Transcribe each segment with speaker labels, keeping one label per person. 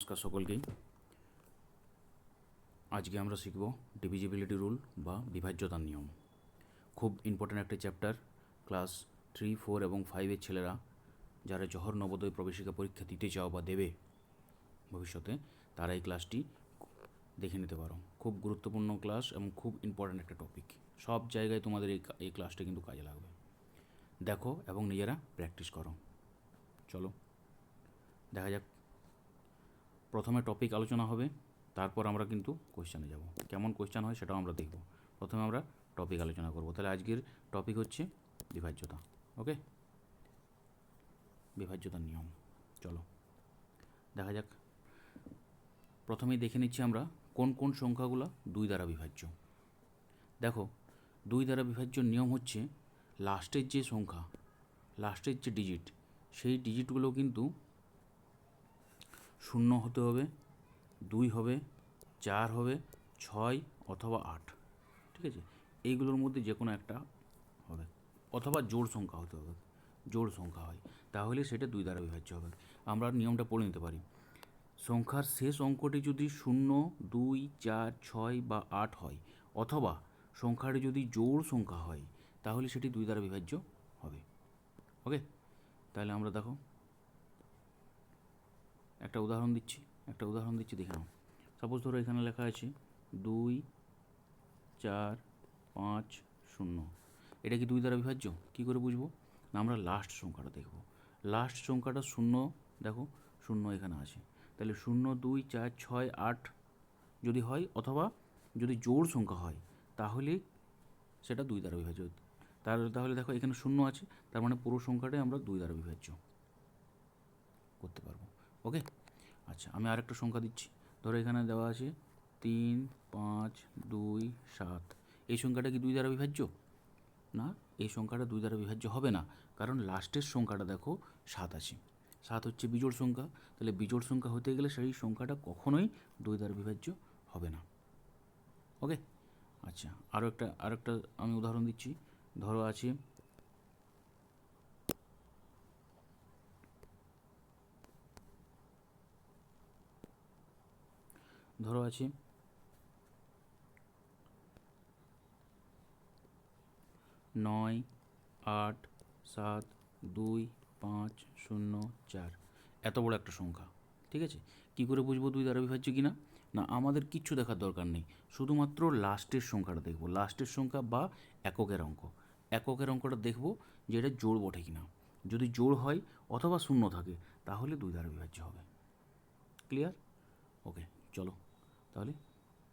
Speaker 1: নমস্কার সকলকেই। আজকে আমরা শিখব ডিভিজিবিলিটি রুল বা বিভাজ্যতার নিয়ম। খুব ইম্পর্ট্যান্ট একটা চ্যাপ্টার। ক্লাস 3, 4 এবং 5-এর ছেলেরা যারা জহর নবোদয় প্রবেশিকা পরীক্ষা দিতে চাও বা দেবে ভবিষ্যতে, তারা এই ক্লাসটি দেখে নিতে পারো। খুব গুরুত্বপূর্ণ ক্লাস এবং খুব ইম্পর্ট্যান্ট একটা টপিক। সব জায়গায় তোমাদের এই ক্লাসটা কিন্তু কাজে লাগবে। দেখো এবং নিজেরা প্র্যাকটিস করো। চলো দেখা যাক। প্রথমে টপিক আলোচনা হবে, তারপর আমরা কিন্তু কোয়েশ্চানে যাব। কেমন কোয়েশ্চান হয় সেটাও আমরা দেখব। প্রথমে আমরা টপিক আলোচনা করব। তাহলে আজকের টপিক হচ্ছে বিভাজ্যতা। ওকে, বিভাজ্যতার নিয়ম। চলো দেখা যাক। প্রথমেই দেখে নিচ্ছি আমরা কোন কোন সংখ্যাগুলো 2 দ্বারা বিভাজ্য। দেখো, 2 দ্বারা বিভাজ্য নিয়ম হচ্ছে লাস্টের যে সংখ্যা, লাস্টের যে ডিজিট, সেই ডিজিটগুলো কিন্তু 0 হতে হবে, 2 হবে, 4 হবে, 6 অথবা 8। ঠিক আছে, এইগুলোর মধ্যে যে কোনো একটা হবে, অথবা জোড় সংখ্যা হতে হবে। জোড় সংখ্যা হয় তাহলে সেটা 2 দ্বারা বিভাজ্য হবে। আমরা নিয়মটা পড়ে নিতে পারি। সংখ্যার শেষ অঙ্কটি যদি 0, 2, 4, 6 বা 8 হয়, অথবা সংখ্যাটি যদি জোড় সংখ্যা হয়, তাহলে সেটি 2 দ্বারা বিভাজ্য হবে। ওকে, তাহলে আমরা দেখো একটা উদাহরণ দিচ্ছি, দেখে নাও। সাপোজ ধরো এখানে লেখা আছে 2, 4, 5, 0। এটা কি 2 দ্বারা বিভাজ্য? কী করে বুঝবো? না, আমরা লাস্ট সংখ্যাটা দেখব। লাস্ট সংখ্যাটা 0, দেখো 0 এখানে আছে। তাহলে 0, 2, 4, 6, 8 যদি হয়, অথবা যদি জোড় সংখ্যা হয়, তাহলে সেটা 2 দ্বারা বিভাজ্য। তাহলে দেখো এখানে 0 আছে, তার মানে পুরো সংখ্যাটাই আমরা 2 দ্বারা বিভাজ্য করতে পারবো। ওকে, আচ্ছা আমি আরেকটা সংখ্যা দিচ্ছি। ধরো এখানে দেওয়া আছে 3, 5, 2, 7। এই সংখ্যাটা কি 2 দ্বারা বিভাজ্য? না, এই সংখ্যাটা 2 দ্বারা বিভাজ্য হবে না, কারণ লাস্টের সংখ্যাটা দেখো 7 আছে। 7 হচ্ছে বিজোড় সংখ্যা। তাহলে বিজোড় সংখ্যা হতে গেলে সেই সংখ্যাটা কখনোই 2 দ্বারা বিভাজ্য হবে না। ওকে, আচ্ছা আরেকটা আমি উদাহরণ দিচ্ছি। ধরো আছে ধরো আছে 9, 8, 7, 2, 5, 0, 4। এত বড় একটা সংখ্যা। ঠিক আছে, কী করে বুঝবো 2 দ্বারা বিভাজ্য কিনা? না, আমাদের কিচ্ছু দেখার দরকার নেই, শুধুমাত্র লাস্টের সংখ্যাটা দেখব। লাস্টের সংখ্যা বা এককের অঙ্ক, এককের অঙ্কটা দেখব যে এটা জোড় বটে কিনা। যদি জোড় হয় অথবা 0 থাকে, তাহলে 2 দ্বারা বিভাজ্য হবে। ক্লিয়ার? ওকে, চলো তাহলে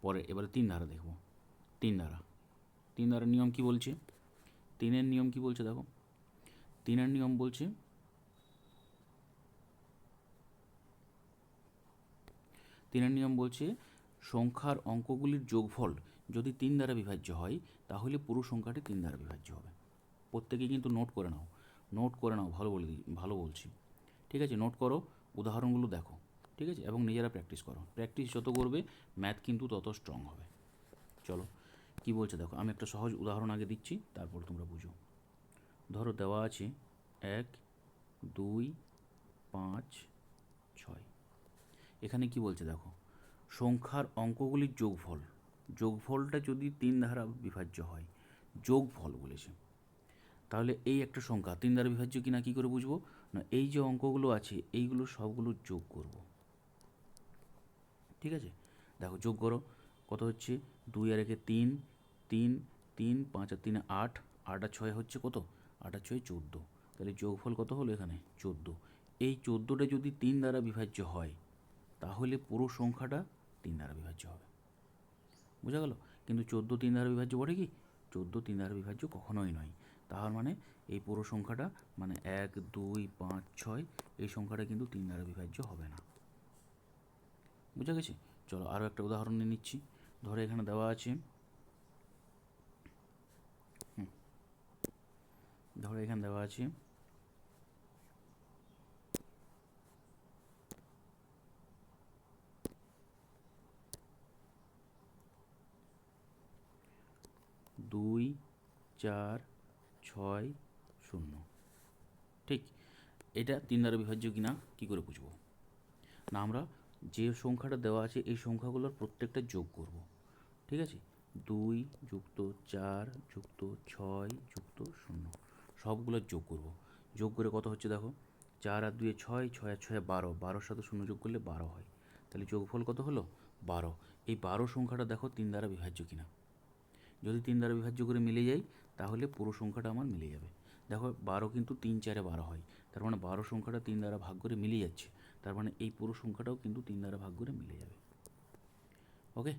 Speaker 1: পরে এবারে 3 ধারা দেখব। 3 ধারার নিয়ম কি বলছে? 3-এর নিয়ম কি বলছে দেখো। 3-এর নিয়ম বলছে সংখ্যার অঙ্কগুলির যোগফল যদি 3 দ্বারা বিভাজ্য হয়, তাহলে পুরো সংখ্যাটি 3 দ্বারা বিভাজ্য হবে। প্রত্যেকে কিন্তু নোট করে নাও, ভালো বলছি। ঠিক আছে, নোট করো, উদাহরণগুলো দেখো। ঠিক আছে, এবং নিজেরা প্র্যাকটিস করো। প্র্যাকটিস যত করবে ম্যাথ কিন্তু তত স্ট্রং হবে। চলো কি বলছে দেখো। আমি একটা সহজ উদাহরণ আগে দিচ্ছি, তারপর তোমরা বুঝো। ধরো দেওয়া আছে 1, 2, 5, 6। এখানে কি বলছে দেখো, সংখ্যার অঙ্কগুলির যোগফলটা যদি 3 দ্বারা বিভাজ্য হয়, যোগফল বলেছে, তাহলে এই একটা সংখ্যা 3 দ্বারা বিভাজ্য কিনা কী করে বুঝবো? না, এই যে অঙ্কগুলো আছে এইগুলো সবগুলো যোগ করব। ঠিক আছে, দেখো যোগ করো। কত হচ্ছে? 2 আর 1 3, 3, 3, 5 আর 3 8, 8 আর 6 হচ্ছে কত? 8 আর 6 14। তাহলে যোগফল কত হলো এখানে? 14। এই 14টা যদি 3 দ্বারা বিভাজ্য হয়, তাহলে পুরো সংখ্যাটা 3 দ্বারা বিভাজ্য হবে। বোঝা গেল? কিন্তু 14 3 দ্বারা বিভাজ্য বটে কি? 14 3 দ্বারা বিভাজ্য কখনোই নয়। তার মানে এই পুরো সংখ্যাটা, মানে 1, 2, 5, 6, এই সংখ্যাটা কিন্তু 3 দ্বারা বিভাজ্য হবে না। বুঝা গেছে? চলো আরও একটা উদাহরণ নিয়ে নিচ্ছি। ধরো এখানে দেওয়া আছে 2, 4, 6, 0। ঠিক, এটা 3 দ্বারা বিভাজ্য কিনা কী করে বুঝবো? না, আমরা যে সংখ্যাটা দেওয়া আছে এই সংখ্যাগুলোর প্রত্যেকটা যোগ করব, ঠিক আছে? 2 যুক্ত 4 যুক্ত 6 যুক্ত 0 সবগুলোর যোগ করব। যোগ করে কত হচ্ছে দেখো, 4 আর 2 6, 6 আর 6 12, 12 সাথে 0 যোগ করলে 12 হয়। তাহলে যোগফল কত হলো? 12। এই 12 সংখ্যাটা দেখো 3 দ্বারা বিভাজ্য কিনা। যদি 3 দ্বারা বিভাজ্য করে মিলে যায় তাহলে পুরো সংখ্যাটা আমার মিলে যাবে। দেখো 12 কিন্তু 3 4 12 হয়, তার মানে 12 সংখ্যাটা 3 দ্বারা ভাগ করে মিলে যাচ্ছে, তার মানে এই পুরো সংখ্যাটাও কিন্তু 3 দ্বারা ভাগ করে মিলে যাবে। ওকে,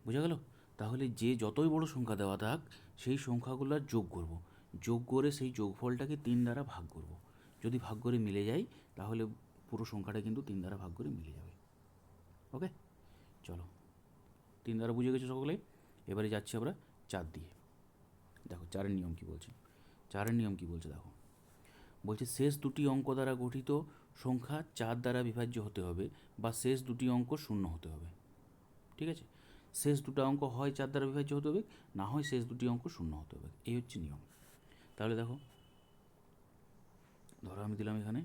Speaker 1: বোঝা গেল? তাহলে যে যতই বড় সংখ্যা দেওয়া থাক সেই সংখ্যাগুলোর যোগ করব, যোগ করে সেই যোগফলটাকে 3 দ্বারা ভাগ করব। যদি ভাগ করে মিলে যায় তাহলে পুরো সংখ্যাটা কিন্তু 3 দ্বারা ভাগ করে মিলে যাবে। ওকে, চলো 3 দ্বারা বুঝে গেছো সকলে। এবারে যাচ্ছি আমরা 4 দিয়ে। দেখো 4-এর নিয়ম কী বলছে। 4-এর নিয়ম কী বলছে দেখো, বলছে শেষ দুটি অঙ্ক দ্বারা গঠিত সংখ্যা 4 দ্বারা বিভাজ্য হতে হবে বা শেষ দুটি অঙ্ক 0 হতে হবে। ঠিক আছে, শেষ দুটো অঙ্ক হয় 4 দ্বারা বিভাজ্য হতে হবে, না হয় শেষ দুটি অঙ্ক 0 হতে হবে, এই হচ্ছে নিয়ম। তাহলে দেখো, ধরো আমি দিলাম এখানে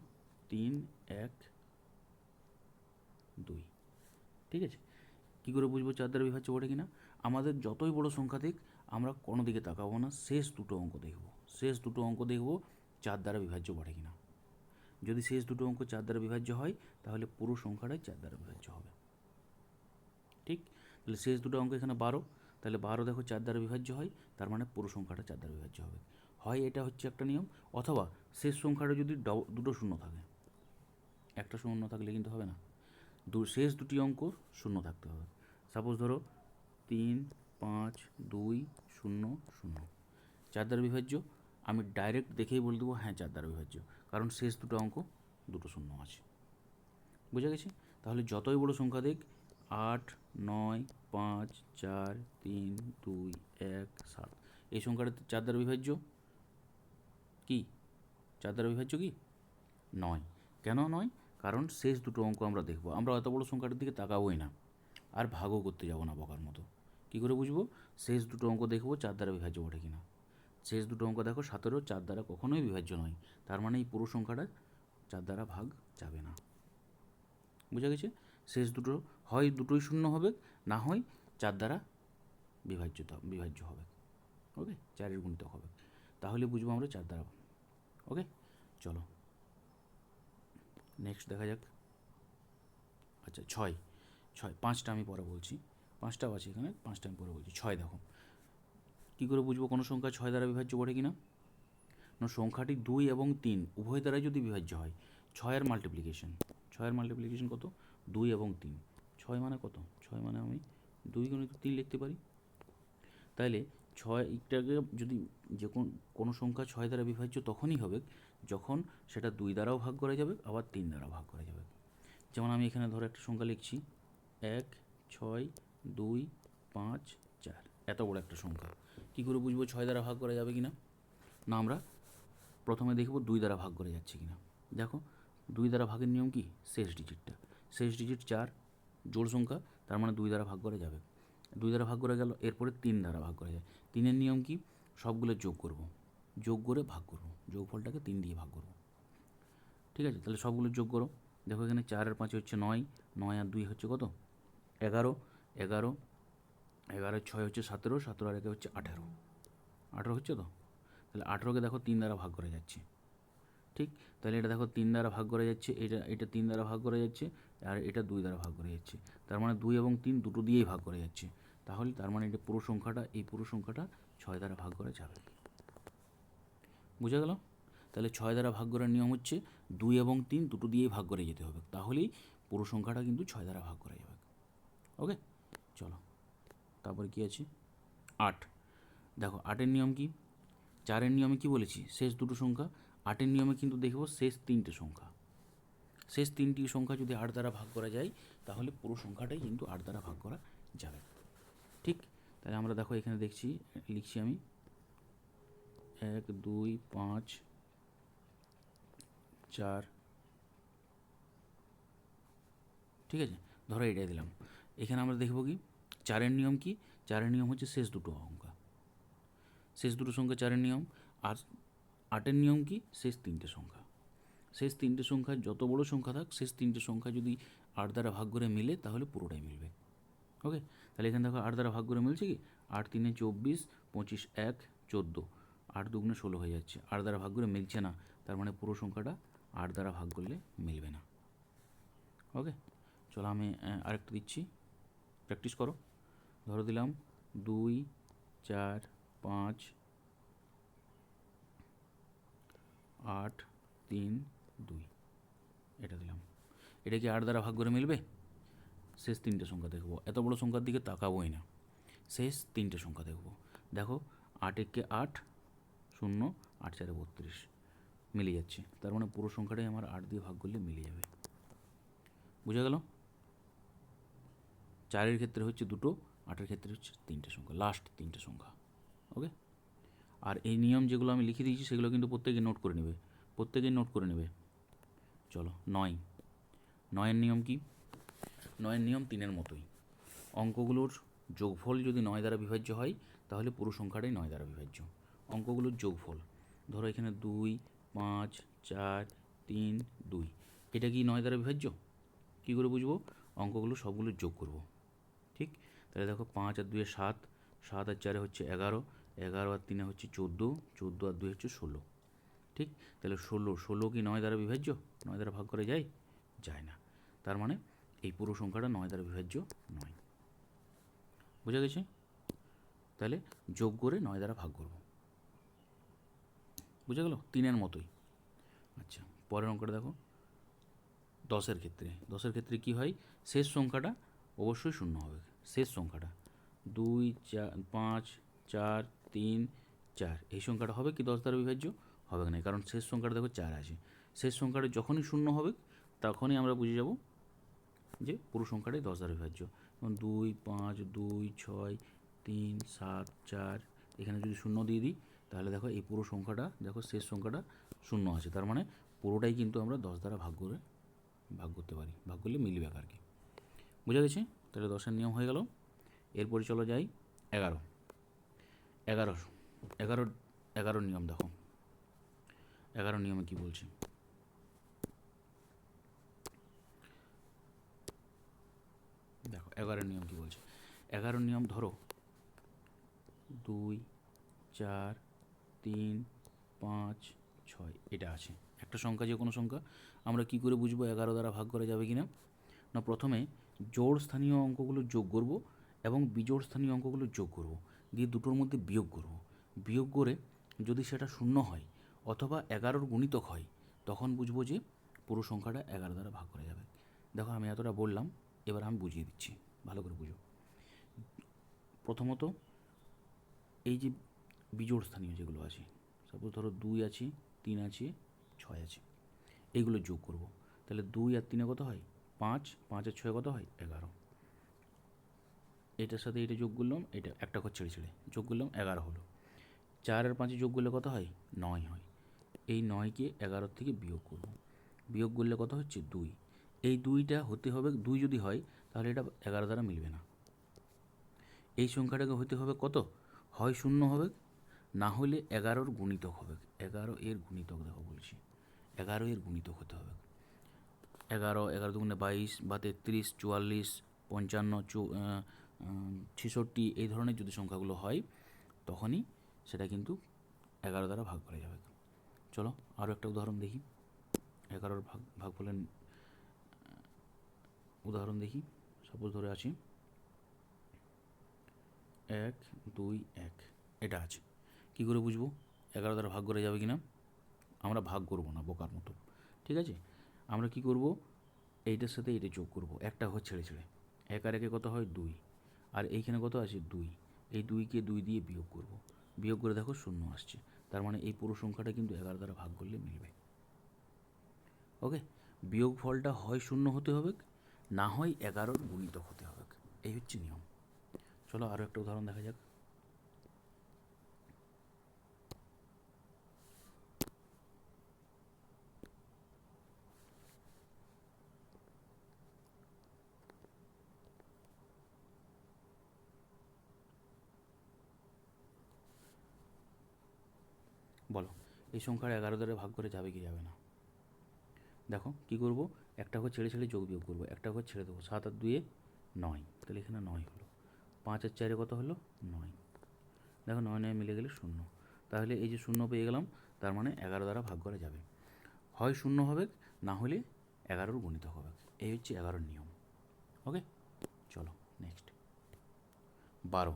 Speaker 1: 3 1 2, ঠিক আছে? কী করে বুঝবো 4 দ্বারা বিভাজ্য বটে কিনা? আমাদের যতই বড় সংখ্যা দিক আমরা কোনো দিকে তাকাবো না, শেষ দুটো অঙ্ক দেখব। শেষ দুটো অঙ্ক দেখব 4 দ্বারা বিভাজ্য বটে কিনা। যদি শেষ দুটো অঙ্ক 4 দ্বারা বিভাজ্য হয় তাহলে পুরো সংখ্যাটাই 4 দ্বারা বিভাজ্য হবে। ঠিক, তাহলে শেষ দুটো অঙ্ক এখানে 12, তাহলে 12 দেখো 4 দ্বারা বিভাজ্য হয়, তার মানে পুরো সংখ্যাটা 4 দ্বারা বিভাজ্য হবে। হয় এটা হচ্ছে একটা নিয়ম, অথবা শেষ সংখ্যাটা যদি দুটো শূন্য থাকে, একটা শূন্য থাকলে কিন্তু হবে না, শেষ দুটি অঙ্ক শূন্য থাকতে হবে। সাপোজ ধরো 3 5 2 0 0, 4 দ্বারা বিভাজ্য। আমি ডাইরেক্ট দেখেই বলে দেবো হ্যাঁ 4 দ্বারা বিভাজ্য, কারণ শেষ দুটো অঙ্ক দুটো শূন্য আছে। বুঝা গেছে? তাহলে যতই বড় সংখ্যা দিক 8 9 5 4 3 2 1 7, এই সংখ্যাটা 4 দ্বারা বিভাজ্য কি? 4 দ্বারা বিভাজ্য কি নয়? কেন নয়? কারণ শেষ দুটো অঙ্ক আমরা দেখব, আমরা অত বড় সংখ্যাটার দিকে তাকাবোই না, আর ভাগও করতে যাব না বকার মতো। কী করে বুঝবো? শেষ দুটো অঙ্ক দেখবো 4 দ্বারা বিভাজ্য বটে কিনা। শেষ দুটো অঙ্ক দেখো 17 4 দ্বারা কখনোই বিভাজ্য নয়, তার মানে এই পুরো সংখ্যাটা 4 দ্বারা ভাগ যাবে না। বুঝা গেছে? শেষ দুটো হয় দুটোই শূন্য হবে, না হয় 4 দ্বারা বিভাজ্য হবে। ওকে, 4-এর গুণিতক হবে, তাহলে বুঝবো আমরা 4 দ্বারা। ওকে, চলো নেক্সট দেখা যাক। আচ্ছা 6, 5টা আমি পরে বলছি, 5টাও আছে এখানে, 5টা আমি পরে বলছি। 6 দেখো, কী করে বুঝবো কোনো সংখ্যা 6 দ্বারা বিভাজ্য বটে কিনা? না, সংখ্যাটি 2 এবং 3 উভয় দ্বারাই যদি বিভাজ্য হয়, 6-এর মাল্টিপ্লিকেশন কত? 2 এবং 3। 6 মানে কত? 6 মানে আমি 2 গুণিত 3 লিখতে পারি। তাইলে 6টাকে যদি যে কোনো সংখ্যা 6 দ্বারা বিভাজ্য তখনই হবে যখন সেটা 2 দ্বারাও ভাগ করা যাবে, আবার 3 দ্বারাও ভাগ করা যাবে। যেমন আমি এখানে ধরো একটা সংখ্যা লিখছি 1 6 2 5 4, এত বড় একটা সংখ্যা। কী করে বুঝবো 6 দ্বারা ভাগ করা যাবে কিনা? না, আমরা প্রথমে দেখব 2 দ্বারা ভাগ করে যাচ্ছে কিনা। দেখো 2 দ্বারা ভাগের নিয়ম কি? শেষ ডিজিট 4 জোড় সংখ্যা, তার মানে 2 দ্বারা ভাগ করা যাবে। 2 দ্বারা ভাগ করা গেল, এরপরে 3 দ্বারা ভাগ করা যায়। 3-এর নিয়ম কি? সবগুলো যোগ করব, যোগ করে ভাগ করব, যোগফলটাকে 3 দিয়ে ভাগ করব। ঠিক আছে, তাহলে সবগুলো যোগ করো। দেখো এখানে 4 আর 5 হচ্ছে 9, 9 আর 2 হচ্ছে কত? 11, 11 11 আর 6 হচ্ছে 17, 17 আর 1 হচ্ছে 18, 18 হচ্ছে তো? তাহলে 18কে দেখো 3 দ্বারা ভাগ করা যাচ্ছে। ঠিক, তাহলে এটা দেখো 3 দ্বারা ভাগ করা যাচ্ছে, এটা 3 দ্বারা ভাগ করা যাচ্ছে, আর এটা 2 দ্বারা ভাগ করা যাচ্ছে, তার মানে 2 এবং 3 দুটো দিয়েই ভাগ করা যাচ্ছে। তাহলে তার মানে এটা পুরো সংখ্যাটা, এই পুরো সংখ্যাটা 6 দ্বারা ভাগ করা যাবে। বুঝা গেল? তাহলে 6 দ্বারা ভাগ করার নিয়ম হচ্ছে 2 এবং 3 দুটো দিয়েই ভাগ করে যেতে হবে, তাহলেই পুরো সংখ্যাটা কিন্তু 6 দ্বারা ভাগ করা যাবে। ওকে, চলো তারপরে কী আছে? 8 দেখো, 8-এর নিয়ম কি? 4-এর নিয়মে কি বলেছি? শেষ দুটো সংখ্যা। 8-এর নিয়মে কিন্তু দেখব শেষ 3টে সংখ্যা। শেষ 3টি সংখ্যা যদি 8 দ্বারা ভাগ করা যায় তাহলে পুরো সংখ্যাটাই কিন্তু 8 দ্বারা ভাগ করা যাবে। ঠিক, তাহলে আমরা দেখো এখানে লিখছি আমি 1 2 5 4, ঠিক আছে, ধরো এটাই দিলাম। এখানে আমরা দেখব কি 4-এর নিয়ম কি? 4-এর নিয়ম হচ্ছে শেষ দুটো সংখ্যা, শেষ দুটো সংখ্যা 4-এর নিয়ম। আর 8-এর নিয়ম কি? শেষ 3টে সংখ্যা। শেষ তিনটে সংখ্যা যত বড় সংখ্যা থাক, শেষ তিনটে সংখ্যা যদি 8 দ্বারা ভাগ করে মিলে তাহলে পুরোটাই মিলবে। ওকে, তাহলে এখানে দেখো 8 দ্বারা ভাগ করে মিলছে কি, 8 3 24, 25 1 14, 8 2 16 হয়ে যাচ্ছে। 8 দ্বারা ভাগ করে মিলছে না, তার মানে পুরো সংখ্যাটা 8 দ্বারা ভাগ করলে মিলবে না। ওকে, চলো আমি আরেকটা দিচ্ছি, প্র্যাকটিস করো। ধরো দিলাম 2 4 5 8 3 2, এটা দিলাম। এটা কি 8 দ্বারা ভাগ করে মিলবে? শেষ তিনটে সংখ্যা দেখবো, এত বড় সংখ্যার দিকে তাকাবোই না, শেষ তিনটে সংখ্যা দেখবো। দেখো 8 একে 8 0, 8 4 32 মিলে যাচ্ছে, তার মানে পুরো সংখ্যাটাই আমার 8 দিয়ে ভাগ করলে মিলে যাবে। বুঝা গেল? 4-এর ক্ষেত্রে হচ্ছে 2, 8-এর ক্ষেত্রে হচ্ছে 3টে সংখ্যা, লাস্ট 3টে সংখ্যা। ওকে, আর এই নিয়ম যেগুলো আমি লিখে দিয়েছি সেগুলো কিন্তু প্রত্যেকে নোট করে নেবে, প্রত্যেকেই নোট করে নেবে। চলো 9, 9-এর নিয়ম কি? 9-এর নিয়ম 3-এর মতোই। অঙ্কগুলোর যোগফল যদি 9 দ্বারা বিভাজ্য হয় তাহলে পুরো সংখ্যাটাই 9 দ্বারা বিভাজ্য। অঙ্কগুলোর যোগফল, ধরো এখানে 2 5 4 3 2, এটা কি 9 দ্বারা বিভাজ্য? কী করে বুঝবো? অঙ্কগুলো সবগুলো যোগ করব। ঠিক, তাহলে দেখো 5 আর 2 7, 7 আর 4 হচ্ছে 11, 11 আর 3 হচ্ছে 14, 14 আর 2 হচ্ছে 16। ঠিক, তাহলে 16, 16 কি 9 দ্বারা বিভাজ্য? 9 দ্বারা ভাগ করা যায়? যায় না, তার মানে এই পুরো সংখ্যাটা 9 দ্বারা বিভাজ্য নয়। বুঝা গেছে? তাহলে যোগ করে 9 দ্বারা ভাগ করব। বুঝা গেল? 3-এর মতোই। আচ্ছা, পরের অঙ্কটা দেখো 10-এর ক্ষেত্রে। 10-এর ক্ষেত্রে কী হয়? শেষ সংখ্যাটা অবশ্যই শূন্য হবে, শেষ সংখ্যাটা 2 4 5 4 3 4, এই সংখ্যাটা হবে কি 10 দ্বারা বিভাজ্য? হবে না, কারণ শেষ সংখ্যাটা দেখো 4 আছে। শেষ সংখ্যাটা যখনই শূন্য হবে তখনই আমরা বুঝে যাব যে পুরো সংখ্যাটাই 10 দ্বারা বিভাজ্য। যেমন 2 5 2 6 3 7 4, এখানে যদি শূন্য দিয়ে দিই তাহলে দেখো এই পুরো সংখ্যাটা, দেখো শেষ সংখ্যাটা শূন্য আছে, তার মানে পুরোটাই কিন্তু আমরা 10 দ্বারা ভাগ করতে পারি, ভাগ করলে মিলবে আর কি। বুঝা গেছে? তাহলে 10-এর নিয়ম হয়ে গেল। এরপরে চলো যাই 11। 11 নিয়ম দেখো, 11 নিয়মে কি বলছে? দেখো 11 নিয়ম কি বলছে। 11 নিয়ম ধরো 2 4 3 5 6, এটা আছে একটা সংখ্যা, যে কোনো সংখ্যা। আমরা কি করে বুঝবো 11 দ্বারা ভাগ করা যাবে কি না? না, প্রথমে জোড় স্থানীয় অঙ্কগুলো যোগ করব এবং বিজোড় স্থানীয় অঙ্কগুলো যোগ করব, দিয়ে দুটোর মধ্যে বিয়োগ করব। বিয়োগ করে যদি সেটা শূন্য হয় অথবা 11-র গুণিতক হয় তখন বুঝবো যে পুরো সংখ্যাটা 11 দ্বারা ভাগ করা যাবে। দেখো আমি এতটা বললাম, এবার আমি বুঝিয়ে দিচ্ছি, ভালো করে বুঝো। প্রথমত এই যে বিজোড় স্থানীয় যেগুলো আছে, সাপোজ ধরো 2 আছে, 3 আছে, 6 আছে, এইগুলো যোগ করব। তাহলে 2 আর 3 কত হয়? 5, 5 আর 6 কত হয়? 11। এটার সাথে এটা যোগ করলাম, এটা একটা ঘর ছেড়ে ছেড়ে যোগ করলাম, 11 হলো। 4 আর 5 যোগ করলে কত হয়? 9 হয়। এই 9কে 11 থেকে বিয়োগ করব, বিয়োগ করলে কত হচ্ছে? 2। এই 2টা হতে হবে, 2 যদি হয় তাহলে এটা 11 দ্বারা মিলবে না। এই সংখ্যাটাকে হতে হবে কত? হয় শূন্য হবে, না হলে 11-র গুণিতক হবে। 11 এর গুণিতক দেখো বলছি, 11 এর গুণিতক হতে হবে। 11, 11 দুগুণে 22 বা 33 44 55 66, এই ধরনের যদি সংখ্যাগুলো হয় তখনই সেটা কিন্তু 11 দ্বারা ভাগ করা যাবে। চলো আরও একটা উদাহরণ দেখি। 11-র ভাগফলের উদাহরণ দেখি। সাপোজ ধরে আছি 1 2 1, এটা আছে। কী করে বুঝবো 11 দ্বারা ভাগ করা যাবে কি না? আমরা ভাগ করব না বোকার মতো, ঠিক আছে? আমরা কি করব, এইটার সাথে এটা যোগ করব, একটা ঘর ছেড়ে ছেড়ে। 1 আর 1 কত হয়? 2, আর এইখানে কত আছে? 2। এই 2কে 2 দিয়ে বিয়োগ করব, বিয়োগ করে দেখো শূন্য আসছে, তার মানে এই পুরো সংখ্যাটা কিন্তু 11 দ্বারা ভাগ করলে মিলবে। ওকে, বিয়োগ ফলটা হয় শূন্য হতে হবে, না হয় 11-র গুণিতক হতে হবে, এই হচ্ছে নিয়ম। চলো আরও একটা উদাহরণ দেখা যাক। বলো এই সংখ্যার 11 দ্বারা ভাগ করে যাবে কি যাবে না? দেখো কী করবো, একটা ঘর ছেড়ে ছেড়ে যোগ বিয়োগ করবো, একটা ঘর ছেড়ে দেবো, 7 আর 2 9, তাহলে এখানে 9 হলো। 5 আর 4 কত হলো 9, দেখো 9 9 মিলে গেলে 0, তাহলে এই যে 0 পেয়ে গেলাম, তার মানে 11 দ্বারা ভাগ করা যাবে, হয় 0 হবে না হলে 11 গুণিতক হবে। এই হচ্ছে 11 নিয়ম। ওকে, চলো নেক্সট 12।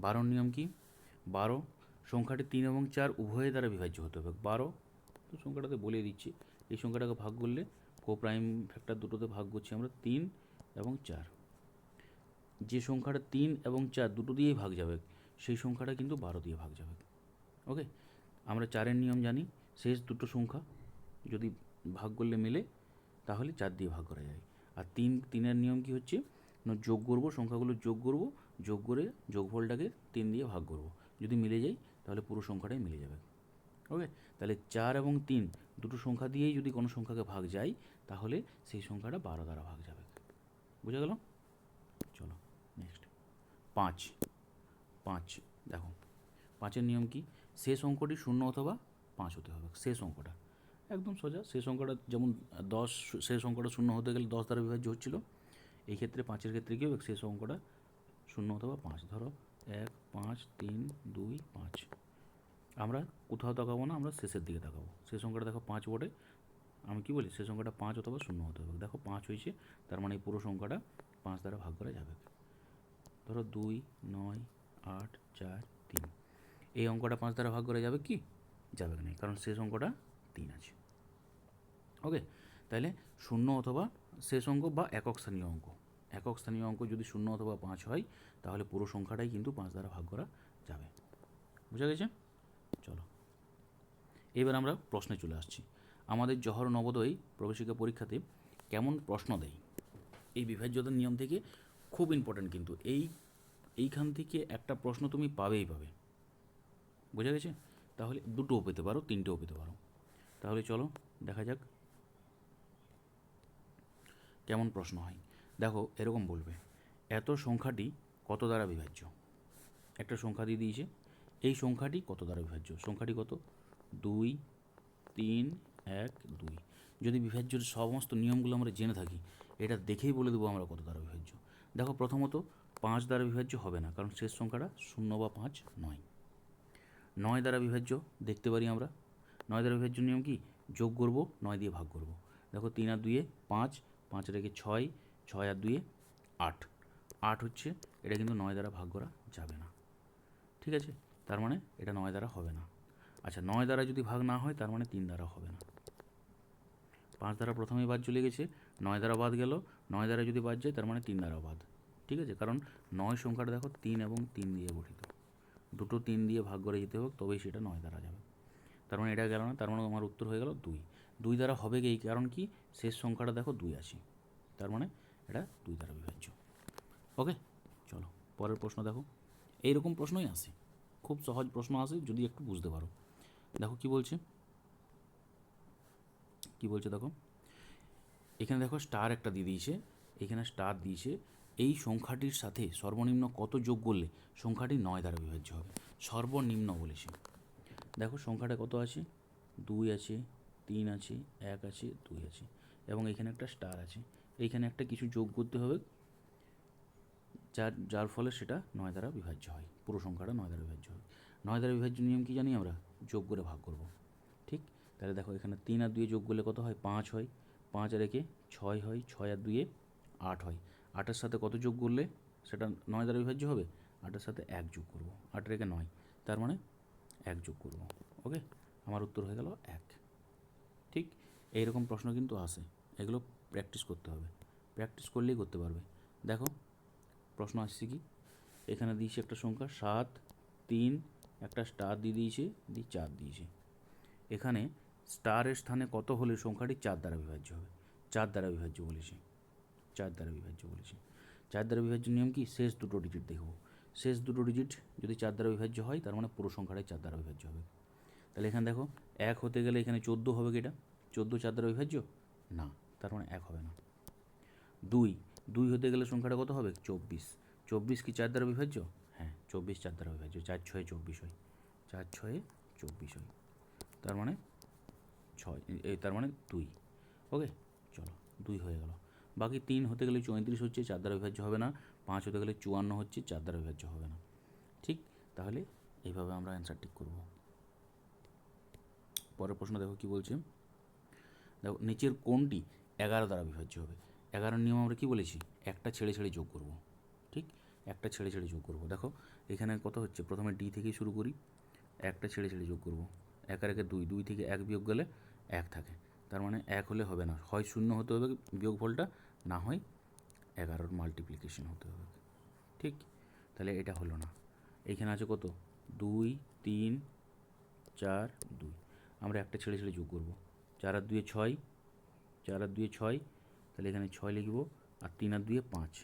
Speaker 1: 12 নিয়ম কি, 12 সংখ্যাটি 3 এবং 4 উভয়ের দ্বারা বিভাজ্য হতে হবে। 12 তো সংখ্যাটাতে বলে দিচ্ছি, এই সংখ্যাটাকে ভাগ করলে কোপ্রাইম ফ্যাক্টর দুটোতে ভাগ করছি আমরা 3 এবং 4, যে সংখ্যাটা 3 এবং 4 দুটো দিয়েই ভাগ যাবে সেই সংখ্যাটা কিন্তু 12 দিয়ে ভাগ যাবে। ওকে, আমরা 4-এর নিয়ম জানি, শেষ দুটো সংখ্যা যদি ভাগ করলে মেলে তাহলে 4 দিয়ে ভাগ করা যায়। আর 3-3-এর নিয়ম কি হচ্ছে না, যোগ করব, সংখ্যাগুলো যোগ করব, যোগ করে যোগফলটাকে 3 দিয়ে ভাগ করব, যদি মিলে যায় তাহলে পুরো সংখ্যাটাই মিলে যাবে। ওকে, তাহলে 4 এবং 3 দুটো সংখ্যা দিয়েই যদি কোনো সংখ্যাকে ভাগ যায় তাহলে সেই সংখ্যাটা 12 দ্বারা ভাগ যাবে। বুঝা গেল? চলো নেক্সট 5। 5 দেখো, 5-এর নিয়ম কি, শেষ অঙ্কটি 0 অথবা 5 হতে হবে। শেষ অঙ্কটা একদম সোজা, শেষ অঙ্কটা যেমন 10, শেষ অঙ্কটা 0 হতে গেলে 10 দ্বারা বিভাজ্য হচ্ছিল, এই ক্ষেত্রে 5-এর ক্ষেত্রে কী হবে, শেষ অঙ্কটা 0 অথবা 5। ধরো 1 5 3 2 5, আমরা কোথাও তাকাবো না, আমরা শেষের দিকে তাকাবো। শেষ অঙ্কটা দেখো 5 বটে, আমি কি বলি, শেষ সংখ্যাটা 5 অথবা 0 হতে হবে। দেখো 5 হয়েছে, তার মানে এই পুরো সংখ্যাটা 5 দ্বারা ভাগ করা যাবে। ধরো 2 9 8 4 3, এই অঙ্কটা 5 দ্বারা ভাগ করা যাবে কি, যাবে না, কারণ শেষ অঙ্কটা 3 আছে। ওকে, তাহলে 0 অথবা শেষ অঙ্ক বা একক স্থানীয় অঙ্ক, একক স্থানীয় অঙ্ক যদি 0 অথবা 5 হয় তাহলে পুরো সংখ্যাটাই কিন্তু 5 দ্বারা ভাগ করা যাবে। বুঝা গেছে? চলো এবার আমরা প্রশ্নে চলে আসছি। আমাদের জওহর নবোদয় প্রবেশিকা পরীক্ষাতে কেমন প্রশ্ন দেয়, এই বিভাজ্যতার নিয়ম থেকে খুব ইম্পর্ট্যান্ট, কিন্তু এইখান থেকে একটা প্রশ্ন তুমি পাবেই পাবে। বোঝা গেছে? তাহলে দুটোও পেতে পারো, তিনটেও পেতে পারো। তাহলে চলো দেখা যাক কেমন প্রশ্ন হয়। দেখো এরকম বলবে, এত সংখ্যাটি কত দ্বারা বিভাজ্য, একটা সংখ্যা দিয়ে দিয়েছে, এই সংখ্যাটি কত দ্বারা বিভাজ্য, সংখ্যাটি কত 2 3 1 2। যদি বিভাজ্যের সমস্ত নিয়মগুলো আমরা জেনে থাকি, এটা দেখেই বলে দেবো আমরা কত দ্বারা বিভাজ্য। দেখো প্রথমত 5 দ্বারা বিভাজ্য হবে না, কারণ শেষ সংখ্যাটা 0 বা 5 নয়। 9 দ্বারা বিভাজ্য দেখতে পারি আমরা, 9 দ্বারা বিভাজ্য নিয়ম কি, যোগ করব 9 দিয়ে ভাগ করব। দেখো 3 আর 2 5, 5 রেখে 6, 6 আর 2 8, 8 হচ্ছে, এটা কিন্তু 9 দ্বারা ভাগ করা যাবে না। ঠিক আছে, তার মানে এটা 9 দ্বারা হবে না। আচ্ছা 9 দ্বারা যদি ভাগ না হয় তার মানে 3 দ্বারা হবে না। 5 দ্বারা প্রথমেই বাদ চলে গেছে, 9 দ্বারা বাদ গেল, 9 দ্বারা যদি বাদ যায় তার মানে 3 দ্বারা বাদ। ঠিক আছে, কারণ 9 সংখ্যাটা দেখো 3 এবং 3 দিয়ে গঠিত, দুটো 3 দিয়ে ভাগ করে যেতে হোক তবেই সেটা 9 দ্বারা যাবে। তার মানে এটা গেল না, তার মানে আমার উত্তর হয়ে গেল 2। 2 দ্বারা হবে কি, এই কারণ কি, শেষ সংখ্যাটা দেখো 2 আছে, তার মানে এটা 2 দ্বারা বিভাজ্য। ওকে, চলো পরের প্রশ্ন দেখো, এইরকম প্রশ্নই আসে, খুব সহজ প্রশ্ন আসে যদি একটু বুঝতে পারো। দেখো কি বলছে, কি বলছে দেখো, এখানে দেখো স্টার একটা দিয়ে দিয়েছে, এখানে স্টার দিয়েছে, এই সংখ্যাটির সাথে সর্বনিম্ন কত যোগ করলে সংখ্যাটি 9 দ্বারা বিভাজ্য হবে। সর্বনিম্ন বলেছে, দেখো সংখ্যাটা কত আছে, 2 আছে, 3 আছে, 1 আছে, 2 আছে, এবং এখানে একটা স্টার আছে, এইখানে একটা কিছু যোগ করতে হবে যার ফলে সেটা 9 দ্বারা বিভাজ্য হয়, পুরো সংখ্যাটা 9 দ্বারা বিভাজ্য হয়। 9 দ্বারা বিভাজ্য নিয়ম কি জানি আমরা, যোগ করে ভাগ করব। ঠিক, তাহলে দেখো এখানে 3 আর 2 যোগ করলে কত হয়, 5 হয়, 5 আর 1 6 হয়, 6 আর 2 8 হয়, 8-এর সাথে কত যোগ করলে সেটা 9 দ্বারা বিভাজ্য হবে, 8-এর সাথে 1 যোগ করব, 8 রেখে 9, তার মানে 1 যোগ করব। ওকে, আমার উত্তর হয়ে গেল 1। ঠিক, এইরকম প্রশ্ন কিন্তু আসে, এগুলো প্র্যাকটিস করতে হবে, প্র্যাকটিস করলেই করতে পারবে। দেখো প্রশ্ন আসছে কি, এখানে দিয়েছে একটা সংখ্যা 7 3, একটা স্টার দিয়ে দিয়েছে, দিয়ে 4 দিয়েছে, এখানে স্টারের স্থানে কত হলে সংখ্যাটি 4 দ্বারা বিভাজ্য হবে, 4 দ্বারা বিভাজ্য বলেছে, 4 দ্বারা বিভাজ্য বলেছে। 4 দ্বারা বিভাজ্য নিয়ম কি, শেষ দুটো ডিজিট দেখব, শেষ দুটো ডিজিট যদি 4 দ্বারা বিভাজ্য হয় তার মানে পুরো সংখ্যাটাই 4 দ্বারা বিভাজ্য হবে। তাহলে এখানে দেখো 1 হতে গেলে এখানে 14 হবে কি, এটা 14 4 দ্বারা বিভাজ্য না, তার মানে 1 হবে না। 2 হতে গেলে সংখ্যাটা কত হবে, 24, 24 কি 4 দ্বারা বিভাজ্য, হ্যাঁ 24 4 দ্বারা বিভাজ্য, 4 6 24 হয়, 4 6 24 হয়, তার মানে 6, তার মানে 2। ওকে, চলো 2 হয়ে গেল। বাকি 3 হতে গেলে 34 হচ্ছে, 4 দ্বারা বিভাজ্য হবে না। 5 হতে গেলে 54 হচ্ছে, 4 দ্বারা বিভাজ্য হবে না। ঠিক, তাহলে এইভাবে আমরা অ্যান্সার ঠিক করব। পরের প্রশ্ন দেখো কি বলছে। দেখো, নিচের কোনটি 11 দ্বারা বিভাজ্য হবে? 11 নিয়ম আমরা কি বলেছি? একটা ছেড়ে ছেড়ে যোগ করব। ঠিক, একটা ছেড়ে ছেড়ে যোগ করব। দেখো এখানে কত হচ্ছে, প্রথমে ডি থেকেই শুরু করি। একটা ছেড়ে ছেড়ে যোগ করব। 1 আর 1 2, 2 থেকে 1 বিয়োগ গেলে 1 থাকে। তার মানে 1 হলে হবে না, হয় 0 হতে হবে বিয়োগফলটা, না হয় 11 মাল্টিপ্লিকেশন হতে হবে। ঠিক, তাহলে এটা হলো না। এইখানে আছে কত, 2 3 4 2, আমরা একটা ছেড়ে ছেড়ে যোগ করব। 4 আর 2 6, 4 আর 2 6, তাহলে এখানে 6 লিখব। আর 3 আর 2 5,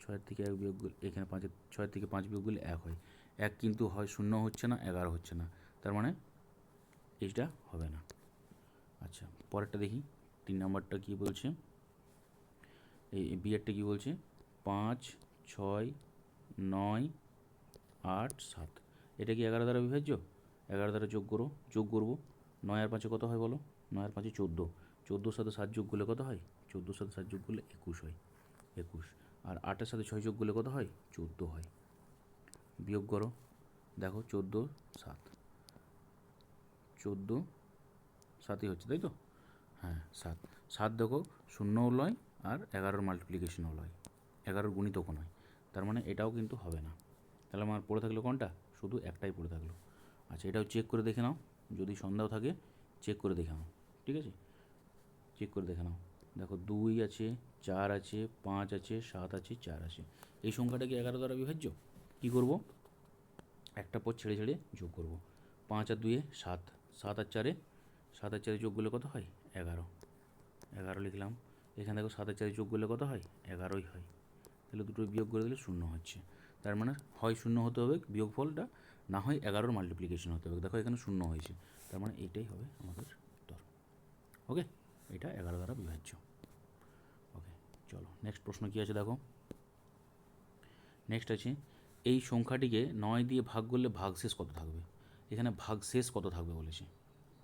Speaker 1: 6 থেকে 1 বিয়োগ, এখানে 6 থেকে 5 বিয়োগ করলে 1 হয়। 1 কিন্তু হয় 0 হচ্ছে না, 11 হচ্ছে না, তার মানে এইটা হবে না। আচ্ছা, পরেরটা দেখি। 3 নাম্বারটা কী বলছে, এই বিয়েরটা কী বলছে, 5 6 9 8 7, এটা কি 11 দ্বারা বিভাজ্য? 11 দ্বারা যোগ করবো। 9 আর 5 কত হয় বলো? 9 আর 5 14, 14 সাথে 7 যোগ করলে কত হয়? 14 সাথে 7 যোগ করলে 21 হয়, 21। আর 8-এর সাথে 6 যোগ করলে কত হয়? 14 হয়। বিয়োগ করো, দেখো 14 7, 14 7ই হচ্ছে, তাই তো? হ্যাঁ 7, 7 দেখো শূন্যও লয় আর 11 মাল্টিপ্লিকেশনও লয়, 11 গুণিতকও নয়, তার মানে এটাও কিন্তু হবে না। তাহলে আমার পড়ে থাকলো কোনটা? শুধু একটাই পড়ে থাকলো। আচ্ছা, এটাও চেক করে দেখে নাও, যদি সন্দেহ থাকে চেক করে দেখে নাও। ঠিক আছে, চেক করে দেখে নাও। দেখো 2 আছে, 4 আছে, 5 আছে, 7 আছে, 4 আছে। এই সংখ্যাটা কি 11 দ্বারা বিভাজ্য? কী করব? একটা পর ছেড়ে ছেড়ে যোগ করব। 5 আর 2 7, 7 আর 4, 7 আর 4 যোগ করলে কত হয়? 11, 11 লিখলাম। এখানে দেখো 7 আর 4 যোগ করলে কত হয়? 11ই হয়। তাহলে দুটো বিয়োগ করে দিলে 0 হচ্ছে। তার মানে হয় 0 হতে হবে বিয়োগফলটা, না হয় 11 মাল্টিপ্লিকেশন হতে হবে। দেখো এখানে 0 হয়েছে, তার মানে এইটাই হবে আমাদের উত্তর। ওকে, এটা 11 দ্বারা বিভাজ্য। ওকে, চলো নেক্সট প্রশ্ন কী আছে দেখো। নেক্সট আছে, এই সংখ্যাটিকে 9 দিয়ে ভাগ করলে ভাগশেষ কত থাকবে? এখানে ভাগশেষ কত থাকবে বলেছে।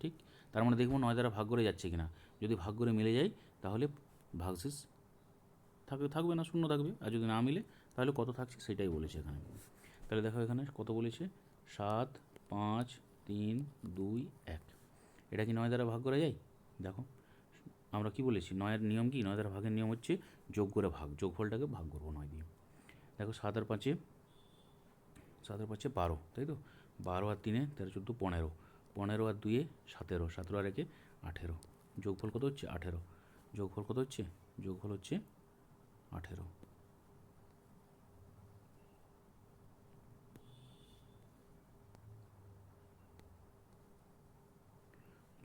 Speaker 1: ঠিক, তার মানে দেখবো 9 দ্বারা ভাগ করে যাচ্ছে কিনা। যদি ভাগ করে মিলে যায় তাহলে ভাগশেষ থাকবে না, 0 থাকবে। আর যদি না মিলে তাহলে কত থাকছে সেটাই বলেছে এখানে। তাহলে দেখো এখানে কত বলেছে, 7 5 3 2 1। এটা কি 9 দ্বারা ভাগ করা যায়? দেখো আমরা কি বলেছি, 9-এর নিয়ম কি? 9 দ্বারা ভাগের নিয়ম হচ্ছে যোগ করে ভাগ, যোগফলটাকে ভাগ করবো 9 দিয়ে। দেখো 7 আর 5, 7 আর 5 12, তাই তো? 12 আর 3 13 14 15, 15 আর 2 17, 17 আর 1 18, যোগফল কত হচ্ছে? 18। যোগফল কত হচ্ছে? যোগফল হচ্ছে 18।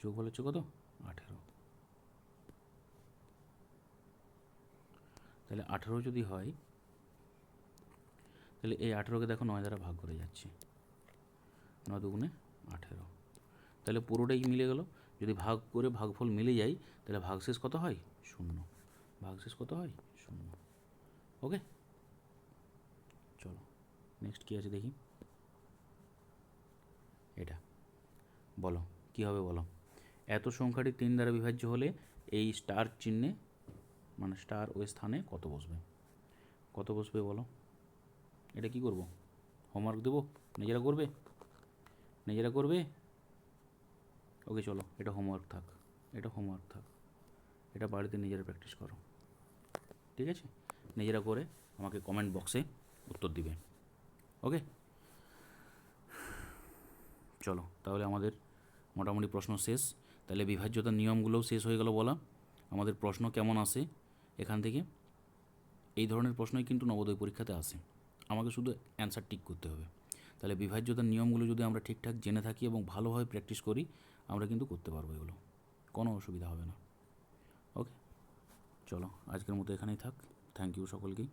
Speaker 1: যোগফল হচ্ছে কত? 18। তাহলে 18 যদি হয়, তাহলে এই 18কে দেখো 9 দ্বারা ভাগ করে যাচ্ছে, 9 দুগুণে 18। তাহলে পুরোটাই মিলে গেল। যদি ভাগ করে ভাগফল মিলে যায় তাহলে ভাগশেষ কত হয়? 0। ভাগশেষ কত হয়? 0। ওকে, চলো নেক্সট কী আছে দেখি। এটা বলো কী হবে বলো। এত সংখ্যাটি 3 দ্বারা বিভাজ্য হলে এই স্টার চিহ্নে, মানে স্টার ওই স্থানে কত বসবে? কত বসবে বলো। এটা কি করব? হোমওয়ার্ক দেবো? নিজেরা করবে? নিজেরা করবে? ওকে চলো, এটা হোমওয়ার্ক থাক, এটা হোমওয়ার্ক থাক, এটা বাড়িতে নিজেরা প্র্যাকটিস করো। ঠিক আছে, নিজেরা করে আমাকে কমেন্ট বক্সে উত্তর দিবে। ওকে, চলো তাহলে আমাদের মোটামুটি প্রশ্ন শেষ। তাহলে বিভাজ্যতার নিয়মগুলোও শেষ হয়ে গেল বলা। আমাদের প্রশ্ন কেমন আসে এখান থেকে, এই ধরনের প্রশ্নই কিন্তু নবোদয় পরীক্ষাতে আসে, আমাকে শুধু অ্যান্সার টিক করতে হবে। তাহলে বিভাজ্যতার নিয়মগুলো যদি আমরা ঠিকঠাক জেনে থাকি এবং ভালোভাবে প্র্যাকটিস করি, আমরা কিন্তু করতে পারবো এগুলো, কোনো অসুবিধা হবে না। ওকে, চলো আজকের মতো এখানেই থাক। থ্যাংক ইউ সকলকেই।